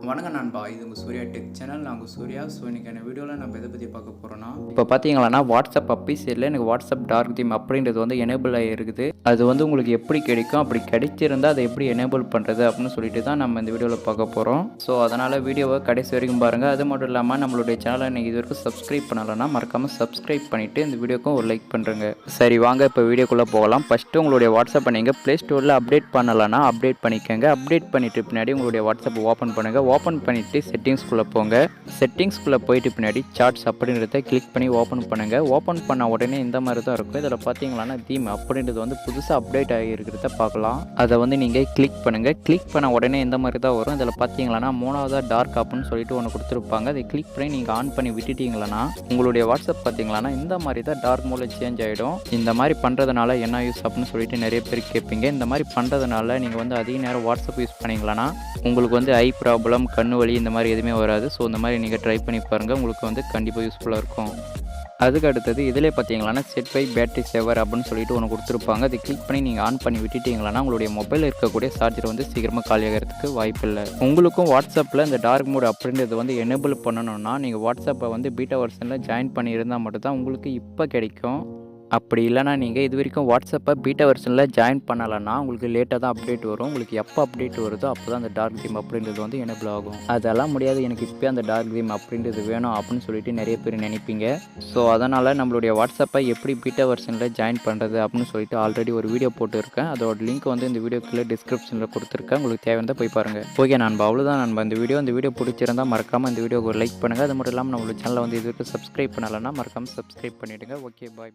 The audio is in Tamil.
வணக்கம் நண்பா, இது உங்கள் சூர்யா டெக் சேனல். நாங்கள் சூர்யா. ஸோ இன்றைக்கான வீடியோவில் நம்ம எதை பற்றி பார்க்க போகிறோன்னா, இப்போ பார்த்தீங்களா வாட்ஸ்அப் அஃபிஷியலில் எனக்கு வாட்ஸ்அப் டார்க் தீம் அப்படின்றது வந்து எனேபிள் ஆகிருக்குது. அது வந்து உங்களுக்கு எப்படி கிடைக்கும், அப்படி கிடைச்சிருந்தால் அதை எப்படி எனேபிள் பண்ணுறது அப்படின்னு சொல்லிட்டு தான் நம்ம இந்த வீடியோவில் பார்க்க போகிறோம். ஸோ அதனால் வீடியோவை கடைசி வரைக்கும் பாருங்கள். அது மட்டும் இல்லாமல் நம்மளுடைய சேனலை நீங்கள் இது வரைக்கும் சப்ஸ்கிரைப் பண்ணலைன்னா மறக்காமல் சப்ஸ்கிரைப் பண்ணிவிட்டு இந்த வீடியோக்கும் ஒரு லைக் பண்ணுறேங்க. சரி வாங்க இப்போ வீடியோக்குள்ளே போகலாம். ஃபஸ்ட்டு உங்களுடைய வாட்ஸ்அப்பை நீங்கள் ப்ளே ஸ்டோரில் அப்டேட் பண்ணலைன்னா அப்டேட் பண்ணிக்கோங்க. அப்டேட் பண்ணிவிட்டு பின்னாடி உங்களுடைய வாட்ஸ்அப் ஓப்பன் பண்ணுங்கள். ஓப்பன் பண்ணிவிட்டு செட்டிங்ஸ்குள்ளே போங்க. செட்டிங்ஸ்குள்ளே போயிட்டு பின்னாடி சார்ட்ஸ் அப்படின்றத கிளிக் பண்ணி ஓப்பன் பண்ணுங்கள். ஓப்பன் பண்ண உடனே இந்த மாதிரி தான் இருக்கும். இதில் பார்த்தீங்களான்னா தீம் அப்படின்றது வந்து புதுசாக அப்டேட் ஆகியிருக்கிறத பார்க்கலாம். அதை வந்து நீங்கள் கிளிக் பண்ணுங்கள். கிளிக் பண்ண உடனே இந்த மாதிரி தான் வரும். இதில் பார்த்தீங்களான்னா மூணாவதாக டார்க் அப்படின்னு சொல்லிட்டு ஒன்று கொடுத்துருப்பாங்க. அதை கிளிக் பண்ணி நீங்கள் ஆன் பண்ணி விட்டுட்டீங்களன்னா உங்களுடைய வாட்ஸ்அப் பார்த்தீங்களான்னா இந்த மாதிரி தான் டார்க் மோடில் சேஞ்ச் ஆகிடும். இந்த மாதிரி பண்ணுறதுனால என்ன யூஸ் அப்படின்னு சொல்லிட்டு நிறைய பேர் கேட்பீங்க. இந்த மாதிரி பண்ணுறதுனால நீங்கள் வந்து அதிக நேரம் வாட்ஸ்அப் யூஸ் பண்ணிங்களன்னா உங்களுக்கு வந்து ஐ ப்ராப்ளம், கண்ணு வலி இந்த மாதிரி எதுவுமே வராது. ஸோ இந்த மாதிரி நீங்கள் ட்ரை பண்ணி பாருங்கள். உங்களுக்கு வந்து கண்டிப்பாக யூஸ்ஃபுல்லாக இருக்கும். அதுக்கு அடுத்தது இதிலே பார்த்தீங்களான்னா செட் பை பேட்டரி சேவர் அப்படின்னு சொல்லிட்டு ஒன்று கொடுத்துருப்பாங்க. அதை கிளிக் பண்ணி நீங்கள் ஆன் பண்ணி விட்டுட்டீங்களன்னா உங்களுடைய மொபைலில் இருக்கக்கூடிய சார்ஜர் வந்து சீக்கிரமாக காலியாகிறதுக்கு வாய்ப்பில்லை. உங்களுக்கும் வாட்ஸ்அப்பில் இந்த டார்க் மோட் அப்படின்றது வந்து எனேபிள் பண்ணணும்னா நீங்கள் வாட்ஸ்அப்பை வந்து பீட்டா வெர்ஷனில் ஜாயின் பண்ணியிருந்தால் மட்டும்தான் உங்களுக்கு இப்போ கிடைக்கும். அப்படி இல்லைனா நீங்கள் இது வரைக்கும் வாட்ஸ்அப்பை பீட்டா வெர்ஷனில் ஜாயின் பண்ணலைன்னா உங்களுக்கு லேட்டாக தான் அப்டேட் வரும். உங்களுக்கு எப்போ அப்டேட் வருதோ அப்போ தான் அந்த டார்க் தீம் அப்படின்றது வந்து எனேபிள் ஆகும். அதெல்லாம் முடியாது, எனக்கு இப்போ அந்த டார்க் தீம் அப்படின்றது வேணும் அப்படின்னு சொல்லிட்டு நிறைய பேர் நினைப்பீங்க. ஸோ அதனால் நம்மளுடைய வாட்ஸ்அப்பை எப்படி பீட்டா வெர்ஷனில் ஜாயின் பண்ணுறது அப்படின்னு சொல்லிட்டு ஆல்ரெடி ஒரு வீடியோ போட்டுருக்கேன். அதோட லிங்க் வந்து இந்த வீடியோக்குள்ளே டிஸ்கிரிப்ஷனில் கொடுத்துருக்கேன். உங்களுக்கு தேவையானதை போய் பாருங்கள். ஓகே நண்பா, அவ்வளோதான் நண்பா இந்த வீடியோ பிடிச்சிருந்தால் மறக்காமல் இந்த வீடியோக்கு ஒரு லைக் பண்ணுங்கள். அது மட்டும் இல்லாமல் நம்மளோட சேனலை வந்து இது வரைக்கும் சப்ஸ்கிரைப் பண்ணலைன்னா மறக்காமல் சப்ஸ்கிரைப் பண்ணிவிடுங்க. ஓகே, பாய்.